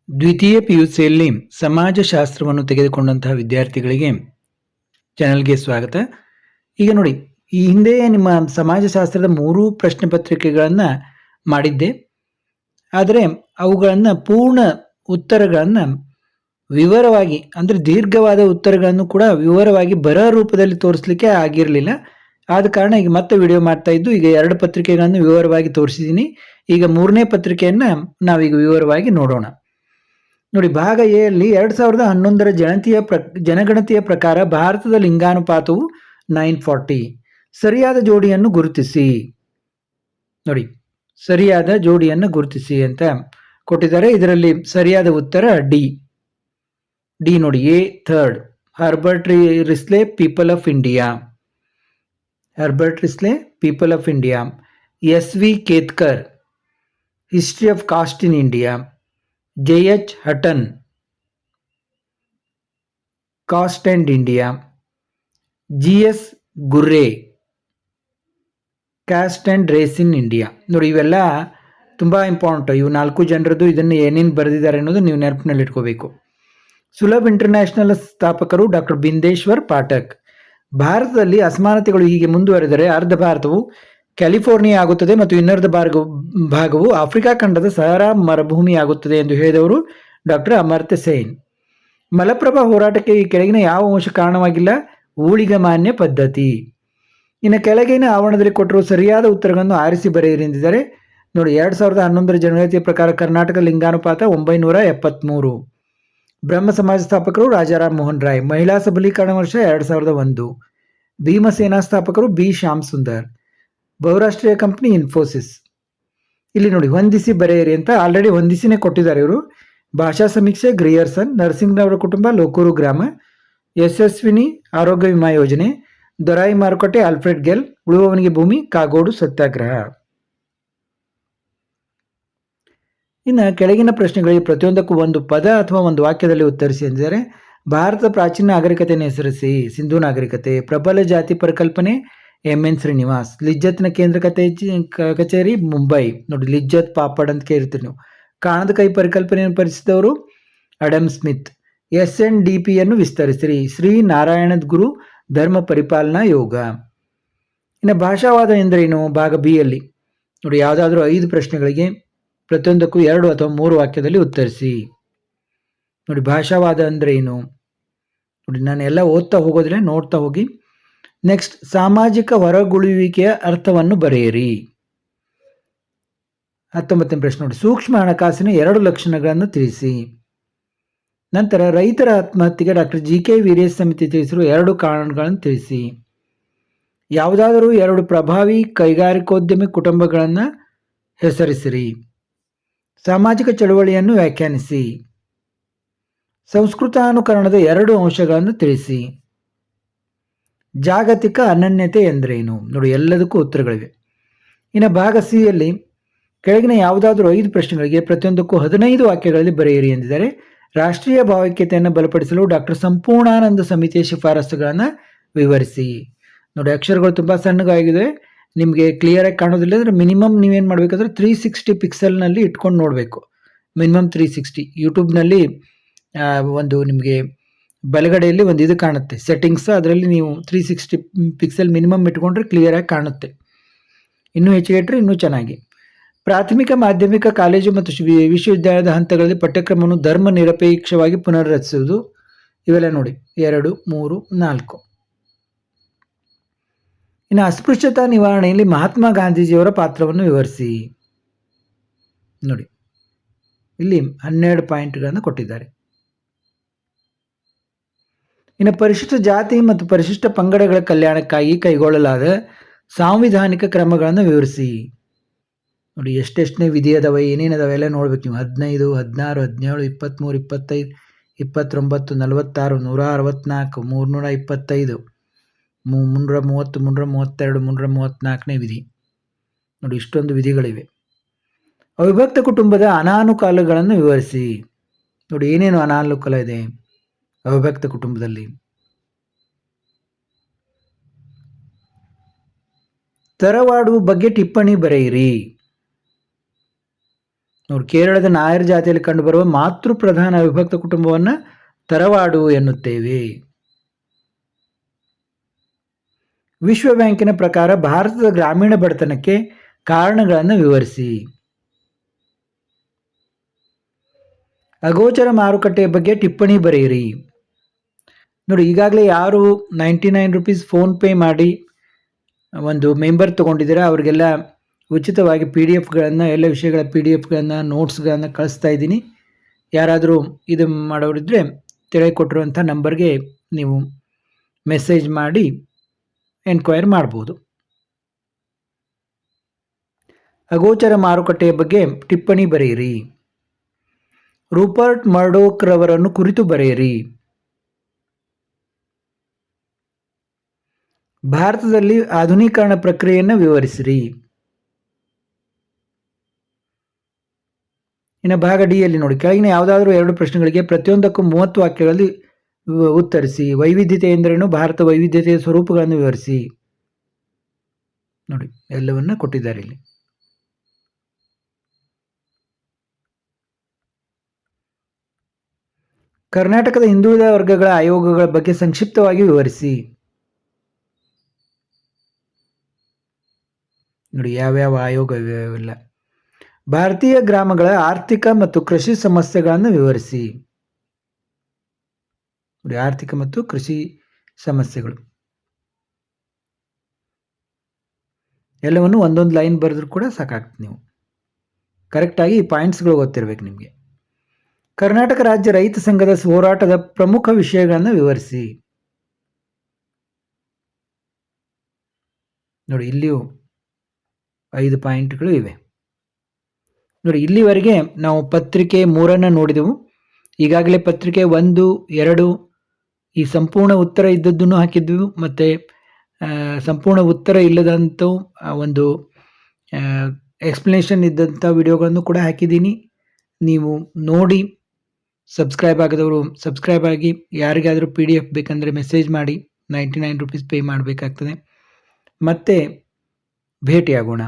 ದ್ವಿತೀಯ ಪಿಯುಸಿಯಲ್ಲಿ ಸಮಾಜಶಾಸ್ತ್ರವನ್ನು ತೆಗೆದುಕೊಂಡಂತಹ ವಿದ್ಯಾರ್ಥಿಗಳಿಗೆ ಚಾನಲ್ಗೆ ಸ್ವಾಗತ. ಈಗ ನೋಡಿ, ಈ ಹಿಂದೆ ನಿಮ್ಮ ಸಮಾಜಶಾಸ್ತ್ರದ 3 ಪ್ರಶ್ನೆ ಪತ್ರಿಕೆಗಳನ್ನು ಮಾಡಿದ್ದೆ. ಆದರೆ ಅವುಗಳನ್ನು ಪೂರ್ಣ ಉತ್ತರಗಳನ್ನು ವಿವರವಾಗಿ, ಅಂದರೆ ದೀರ್ಘವಾದ ಉತ್ತರಗಳನ್ನು ಕೂಡ ವಿವರವಾಗಿ ಬರಹ ರೂಪದಲ್ಲಿ ತೋರಿಸಲಿಕ್ಕೆ ಆಗಿರಲಿಲ್ಲ. ಆದ ಕಾರಣ ಈಗ ಮತ್ತೆ ವಿಡಿಯೋ ಮಾಡ್ತಾ ಇದ್ದು, ಈಗ 2 ಪತ್ರಿಕೆಗಳನ್ನು ವಿವರವಾಗಿ ತೋರಿಸಿದ್ದೀನಿ. ಈಗ 3ನೇ ಪತ್ರಿಕೆಯನ್ನು ನಾವೀಗ ವಿವರವಾಗಿ ನೋಡೋಣ. ನೋಡಿ, ಭಾಗ ಎ ಯಲ್ಲಿ 2011ರ ಜನಗಣತಿಯ ಪ್ರಕಾರ ಭಾರತದ ಲಿಂಗಾನುಪಾತವು 940. ಸರಿಯಾದ ಜೋಡಿಯನ್ನು ಗುರುತಿಸಿ. ನೋಡಿ, ಸರಿಯಾದ ಜೋಡಿಯನ್ನು ಗುರುತಿಸಿ ಅಂತ ಕೊಟ್ಟಿದ್ದಾರೆ. ಇದರಲ್ಲಿ ಸರಿಯಾದ ಉತ್ತರ ಡಿ. ನೋಡಿ, A third, Herbert Risley, people of India. Herbert Risley, people of India. S V. Ketkar, history of caste in India. J.H. Hutton, caste and India. G.S. Ghurye, caste and race in India. ನೋಡಿ, ಇವೆಲ್ಲ ತುಂಬ ಇಂಪಾರ್ಟೆಂಟ್. ಇವು 4 ಜನರದ್ದು ಇದನ್ನು ಏನೇನು ಬರೆದಿದ್ದಾರೆ ಅನ್ನೋದು ನೀವು ನೆನಪಿನಲ್ಲಿ ಇಟ್ಕೋಬೇಕು. ಸುಲಭ್ ಇಂಟರ್ನ್ಯಾಷನಲ್ ಸ್ಥಾಪಕರು ಡಾಕ್ಟರ್ ಬಿಂದೇಶ್ವರ್ ಪಾಠಕ್. ಭಾರತದಲ್ಲಿ ಅಸಮಾನತೆಗಳು ಹೀಗೆ ಮುಂದುವರೆದರೆ ಅರ್ಧ ಭಾರತವು ಕ್ಯಾಲಿಫೋರ್ನಿಯಾ ಆಗುತ್ತದೆ ಮತ್ತು ಇನ್ನರ್ಧ ಭಾಗವು ಆಫ್ರಿಕಾ ಖಂಡದ ಸಹರಾ ಮರುಭೂಮಿ ಆಗುತ್ತದೆ ಎಂದು ಹೇಳಿದವರು ಡಾಕ್ಟರ್ ಅಮರ್ತ್ಯ ಸೇನ್. ಮಲಪ್ರಭಾ ಹೋರಾಟಕ್ಕೆ ಈ ಕೆಳಗಿನ ಯಾವ ಅಂಶ ಕಾರಣವಾಗಿಲ್ಲ? ಊಳಿಗಮಾನ್ಯ ಪದ್ಧತಿ. ಇನ್ನು ಕೆಳಗಿನ ಆವರಣದಲ್ಲಿ ಕೊಟ್ಟಿರುವ ಸರಿಯಾದ ಉತ್ತರಗಳನ್ನು ಆರಿಸಿ ಬರೆಯಿರಿ ಎಂದಿದ್ದಾರೆ. ನೋಡಿ, 2011ರ ಜನಗಣತಿಯ ಪ್ರಕಾರ ಕರ್ನಾಟಕ ಲಿಂಗಾನುಪಾತ 973. ಬ್ರಹ್ಮ ಸಮಾಜ ಸ್ಥಾಪಕರು ರಾಜಾರಾಮ್ ಮೋಹನ್ ರಾಯ್. ಮಹಿಳಾ ಸಬಲೀಕರಣ ವರ್ಷ 2001. ಭೀಮಸೇನಾ ಸ್ಥಾಪಕರು ಬಿ ಶ್ಯಾಮ್ ಸುಂದರ್. ಬಹುರಾಷ್ಟ್ರೀಯ ಕಂಪನಿ ಇನ್ಫೋಸಿಸ್. ಇಲ್ಲಿ ನೋಡಿ, ಹೊಂದಿಸಿ ಬರೆಯಿರಿ ಅಂತ ಆಲ್ರೆಡಿ ಹೊಂದಿಸಿನೇ ಕೊಟ್ಟಿದ್ದಾರೆ ಇವರು. ಭಾಷಾ ಸಮೀಕ್ಷೆ ಗ್ರಿಯರ್ಸನ್. ನರಸಿಂಗ್ನವರ ಕುಟುಂಬ ಲೋಕೂರು ಗ್ರಾಮ. ಯಶಸ್ವಿನಿ ಆರೋಗ್ಯ ವಿಮಾ ಯೋಜನೆ. ದೊರಾಯಿ ಮಾರುಕಟ್ಟೆ ಆಲ್ಫ್ರೆಡ್ ಗೆಲ್. ಉಳುವವನಿಗೆ ಭೂಮಿ ಕಾಗೋಡು ಸತ್ಯಾಗ್ರಹ. ಇನ್ನು ಕೆಳಗಿನ ಪ್ರಶ್ನೆಗಳಿಗೆ ಪ್ರತಿಯೊಂದಕ್ಕೂ ಒಂದು ಪದ ಅಥವಾ ಒಂದು ವಾಕ್ಯದಲ್ಲಿ ಉತ್ತರಿಸಿ ಎಂದಿದ್ದಾರೆ. ಭಾರತದ ಪ್ರಾಚೀನ ನಾಗರಿಕತೆಯನ್ನು ಹೆಸರಿಸಿ. ಸಿಂಧೂ ನಾಗರಿಕತೆ. ಪ್ರಬಲ ಜಾತಿ ಪರಿಕಲ್ಪನೆ ಎನ್ ಶ್ರೀನಿವಾಸ್. ಲಿಜ್ಜತ್ನ ಕೇಂದ್ರ ಕಚೇರಿ ಮುಂಬೈ. ನೋಡಿ, ಲಿಜ್ಜತ್ ಪಾಪಡ್ ಅಂತ ಕೇಳ್ತೀರಿ ನೀವು. ಕಾಣದ ಕೈ ಪರಿಕಲ್ಪನೆಯನ್ನು ಪರಿಸಿದವರು ಅಡಮ್ ಸ್ಮಿತ್. SNDPಯನ್ನು ವಿಸ್ತರಿಸಿರಿ. ಶ್ರೀ ನಾರಾಯಣದ್ ಗುರು ಧರ್ಮ ಪರಿಪಾಲನಾ ಯೋಗ. ಇನ್ನು ಭಾಷಾವಾದ ಎಂದರೇನು? ಭಾಗ ಬಿ ಯಲ್ಲಿ ನೋಡಿ, ಯಾವುದಾದ್ರೂ 5 ಪ್ರಶ್ನೆಗಳಿಗೆ ಪ್ರತಿಯೊಂದಕ್ಕೂ 2 ಅಥವಾ 3 ವಾಕ್ಯದಲ್ಲಿ ಉತ್ತರಿಸಿ. ನೋಡಿ, ಭಾಷಾವಾದ ಅಂದ್ರೆ ಏನು ನೋಡಿ, ನಾನು ಎಲ್ಲ ಓದ್ತಾ ಹೋಗೋದ್ರೆ ನೋಡ್ತಾ ಹೋಗಿ. ನೆಕ್ಸ್ಟ್, ಸಾಮಾಜಿಕ ಹೊರಗುಳುವಿಕೆಯ ಅರ್ಥವನ್ನು ಬರೆಯಿರಿ. 19ನೇ ಪ್ರಶ್ನೆ ನೋಡಿ, ಸೂಕ್ಷ್ಮ ಹಣಕಾಸಿನ 2 ಲಕ್ಷಣಗಳನ್ನು ತಿಳಿಸಿ. ನಂತರ, ರೈತರ ಆತ್ಮಹತ್ಯೆಗೆ ಡಾಕ್ಟರ್ GK ವೀರೇಶ್ ಸಮಿತಿ ತಿಳಿಸಿರುವ 2 ಕಾರಣಗಳನ್ನು ತಿಳಿಸಿ. ಯಾವುದಾದರೂ 2 ಪ್ರಭಾವಿ ಕೈಗಾರಿಕೋದ್ಯಮಿ ಕುಟುಂಬಗಳನ್ನು ಹೆಸರಿಸಿರಿ. ಸಾಮಾಜಿಕ ಚಳುವಳಿಯನ್ನು ವ್ಯಾಖ್ಯಾನಿಸಿ. ಸಂಸ್ಕೃತಾನುಕರಣದ 2 ಅಂಶಗಳನ್ನು ತಿಳಿಸಿ. ಜಾಗತಿಕ ಅನನ್ಯತೆ ಎಂದರೇನು? ನೋಡಿ, ಎಲ್ಲದಕ್ಕೂ ಉತ್ತರಗಳಿವೆ. ಇನ್ನು ಭಾಗ ಸಿ ಯಲ್ಲಿ ಕೆಳಗಿನ ಯಾವುದಾದ್ರೂ 5 ಪ್ರಶ್ನೆಗಳಿಗೆ ಪ್ರತಿಯೊಂದಕ್ಕೂ 15 ವಾಕ್ಯಗಳಲ್ಲಿ ಬರೆಯಿರಿ ಎಂದಿದ್ದಾರೆ. ರಾಷ್ಟ್ರೀಯ ಭಾವೈಕ್ಯತೆಯನ್ನು ಬಲಪಡಿಸಲು ಡಾಕ್ಟರ್ ಸಂಪೂರ್ಣಾನಂದ ಸಮಿತಿಯ ಶಿಫಾರಸುಗಳನ್ನು ವಿವರಿಸಿ. ನೋಡಿ, ಅಕ್ಷರಗಳು ತುಂಬ ಸಣ್ಣಗಾಗಿದೆ, ನಿಮಗೆ ಕ್ಲಿಯರಾಗಿ ಕಾಣೋದಿಲ್ಲ ಅಂದರೆ ಮಿನಿಮಮ್ ನೀವೇನು ಮಾಡಬೇಕಂದ್ರೆ 360 ಪಿಕ್ಸೆಲ್ನಲ್ಲಿ ಇಟ್ಕೊಂಡು ನೋಡಬೇಕು. ಮಿನಿಮಮ್ 360. ಯೂಟ್ಯೂಬ್ನಲ್ಲಿ ಒಂದು ನಿಮಗೆ ಬಲಗಡೆಯಲ್ಲಿ ಒಂದು ಇದು ಕಾಣುತ್ತೆ ಸೆಟ್ಟಿಂಗ್ಸ್, ಅದರಲ್ಲಿ ನೀವು 360 ಪಿಕ್ಸೆಲ್ ಮಿನಿಮಮ್ ಇಟ್ಕೊಂಡ್ರೆ ಕ್ಲಿಯರಾಗಿ ಕಾಣುತ್ತೆ. ಇನ್ನೂ ಹೆಚ್ಚಿಗೆ ಇಟ್ಟರೆ ಇನ್ನೂ ಚೆನ್ನಾಗಿ. ಪ್ರಾಥಮಿಕ, ಮಾಧ್ಯಮಿಕ, ಕಾಲೇಜು ಮತ್ತು ವಿಶ್ವವಿದ್ಯಾಲಯದ ಹಂತಗಳಲ್ಲಿ ಪಠ್ಯಕ್ರಮವನ್ನು ಧರ್ಮ ನಿರಪೇಕ್ಷವಾಗಿ ಪುನರ್ರಚಿಸುವುದು. ಇವೆಲ್ಲ ನೋಡಿ, 2, 3, 4. ಇನ್ನು ಅಸ್ಪೃಶ್ಯತಾ ನಿವಾರಣೆಯಲ್ಲಿ ಮಹಾತ್ಮ ಗಾಂಧೀಜಿಯವರ ಪಾತ್ರವನ್ನು ವಿವರಿಸಿ. ನೋಡಿ, ಇಲ್ಲಿ 12 ಪಾಯಿಂಟ್ಗಳನ್ನು ಕೊಟ್ಟಿದ್ದಾರೆ. ಇನ್ನು ಪರಿಶಿಷ್ಟ ಜಾತಿ ಮತ್ತು ಪರಿಶಿಷ್ಟ ಪಂಗಡಗಳ ಕಲ್ಯಾಣಕ್ಕಾಗಿ ಕೈಗೊಳ್ಳಲಾದ ಸಾಂವಿಧಾನಿಕ ಕ್ರಮಗಳನ್ನು ವಿವರಿಸಿ. ನೋಡಿ, ಎಷ್ಟೆಷ್ಟನೇ ವಿಧಿ ಅದಾವೆ, ಏನೇನದಾವೆ ಎಲ್ಲ ನೋಡ್ಬೇಕು ನೀವು. 15, 16, 17, 23, 25, 29, 46, 164, 325, 330, 332, 334ನೇ ವಿಧಿ. ನೋಡಿ, ಇಷ್ಟೊಂದು ವಿಧಿಗಳಿವೆ. ಅವಿಭಕ್ತ ಕುಟುಂಬದ ಅನಾನುಕೂಲಗಳನ್ನು ವಿವರಿಸಿ. ನೋಡಿ, ಏನೇನು ಅನಾನುಕೂಲ ಇದೆ ಅವಿಭಕ್ತ ಕುಟುಂಬದಲ್ಲಿ. ತರವಾಡು ಬಗ್ಗೆ ಟಿಪ್ಪಣಿ ಬರೆಯಿರಿ. ನೋಡಿ, ಕೇರಳದ ನಾಯರ್ ಜಾತಿಯಲ್ಲಿ ಕಂಡುಬರುವ ಮಾತೃ ಪ್ರಧಾನ ವಿಭಕ್ತ ಕುಟುಂಬವನ್ನು ತರವಾಡು ಎನ್ನುತ್ತೇವೆ. ವಿಶ್ವ ಬ್ಯಾಂಕಿನ ಪ್ರಕಾರ ಭಾರತದ ಗ್ರಾಮೀಣ ಬಡತನಕ್ಕೆ ಕಾರಣಗಳನ್ನು ವಿವರಿಸಿ. ಅಗೋಚರ ಮಾರುಕಟ್ಟೆಯ ಬಗ್ಗೆ ಟಿಪ್ಪಣಿ ಬರೆಯಿರಿ. ನೋಡಿ, ಈಗಾಗಲೇ ಯಾರು ₹99 ಫೋನ್ ಪೇ ಮಾಡಿ ಒಂದು ಮೆಂಬರ್ ತೊಗೊಂಡಿದ್ದೀರಾ ಅವರಿಗೆಲ್ಲ ಉಚಿತವಾಗಿ PDF ಎಲ್ಲ ವಿಷಯಗಳ PDF ನೋಟ್ಸ್ಗಳನ್ನು ಕಳಿಸ್ತಾ ಇದ್ದೀನಿ. ಯಾರಾದರೂ ಇದು ಮಾಡೋರಿದ್ದರೆ ತಿಳಿಕೊಟ್ಟಿರುವಂಥ ನಂಬರ್ಗೆ ನೀವು ಮೆಸೇಜ್ ಮಾಡಿ ಎನ್ಕ್ವೈರ್ ಮಾಡ್ಬೋದು. ಅಗೋಚರ ಮಾರುಕಟ್ಟೆಯ ಬಗ್ಗೆ ಟಿಪ್ಪಣಿ ಬರೆಯಿರಿ. ರೂಪರ್ಟ್ ಮರ್ಡೋಕ್ ರವರನ್ನು ಕುರಿತು ಬರೆಯಿರಿ. ಭಾರತದಲ್ಲಿ ಆಧುನೀಕರಣ ಪ್ರಕ್ರಿಯೆಯನ್ನು ವಿವರಿಸಿರಿ. ಇನ್ನು ಭಾಗ ಡಿ ಯಲ್ಲಿ ನೋಡಿ, ಕೆಳಗಿನ ಯಾವುದಾದರೂ 2 ಪ್ರಶ್ನೆಗಳಿಗೆ ಪ್ರತಿಯೊಂದಕ್ಕೂ 30 ವಾಕ್ಯಗಳಲ್ಲಿ ಉತ್ತರಿಸಿ. ವೈವಿಧ್ಯತೆ ಎಂದರೇನು? ಭಾರತ ವೈವಿಧ್ಯತೆಯ ಸ್ವರೂಪಗಳನ್ನು ವಿವರಿಸಿ. ನೋಡಿ, ಎಲ್ಲವನ್ನ ಕೊಟ್ಟಿದ್ದಾರೆ ಇಲ್ಲಿ. ಕರ್ನಾಟಕದ ಹಿಂದುಳಿದ ವರ್ಗಗಳ ಆಯೋಗಗಳ ಬಗ್ಗೆ ಸಂಕ್ಷಿಪ್ತವಾಗಿ ವಿವರಿಸಿ. ನೋಡಿ, ಯಾವ್ಯಾವ ಆಯೋಗವಿಲ್ಲ. ಭಾರತೀಯ ಗ್ರಾಮಗಳ ಆರ್ಥಿಕ ಮತ್ತು ಕೃಷಿ ಸಮಸ್ಯೆಗಳನ್ನು ವಿವರಿಸಿ. ನೋಡಿ, ಆರ್ಥಿಕ ಮತ್ತು ಕೃಷಿ ಸಮಸ್ಯೆಗಳು ಎಲ್ಲವನ್ನು ಒಂದೊಂದು ಲೈನ್ ಬರೆದ್ರೂ ಕೂಡ ಸಾಕಾಗ್ತದೆ. ನೀವು ಕರೆಕ್ಟಾಗಿ ಈ ಪಾಯಿಂಟ್ಸ್ಗಳು ಗೊತ್ತಿರಬೇಕು ನಿಮಗೆ. ಕರ್ನಾಟಕ ರಾಜ್ಯ ರೈತ ಸಂಘದ ಹೋರಾಟದ ಪ್ರಮುಖ ವಿಷಯಗಳನ್ನು ವಿವರಿಸಿ. ನೋಡಿ, ಇಲ್ಲಿಯೂ 5 ಪಾಯಿಂಟ್ಗಳು ಇವೆ. ನೋಡಿ, ಇಲ್ಲಿವರೆಗೆ ನಾವು ಪತ್ರಿಕೆ 3 ನೋಡಿದೆವು. ಈಗಾಗಲೇ ಪತ್ರಿಕೆ 1, 2 ಈ ಸಂಪೂರ್ಣ ಉತ್ತರ ಇದ್ದದ್ದನ್ನು ಹಾಕಿದ್ವು, ಮತ್ತು ಸಂಪೂರ್ಣ ಉತ್ತರ ಇಲ್ಲದಂಥ ಒಂದು ಎಕ್ಸ್ಪ್ಲನೇಷನ್ ಇದ್ದಂಥ ವಿಡಿಯೋಗಳನ್ನು ಕೂಡ ಹಾಕಿದ್ದೀನಿ. ನೀವು ನೋಡಿ ಸಬ್ಸ್ಕ್ರೈಬ್ ಆಗದವರು ಸಬ್ಸ್ಕ್ರೈಬ್ ಆಗಿ. ಯಾರಿಗಾದರೂ PDF ಬೇಕಂದರೆ ಮೆಸೇಜ್ ಮಾಡಿ. ₹99 ಪೇ ಮಾಡಬೇಕಾಗ್ತದೆ. ಮತ್ತೆ ಭೇಟಿಯಾಗೋಣ.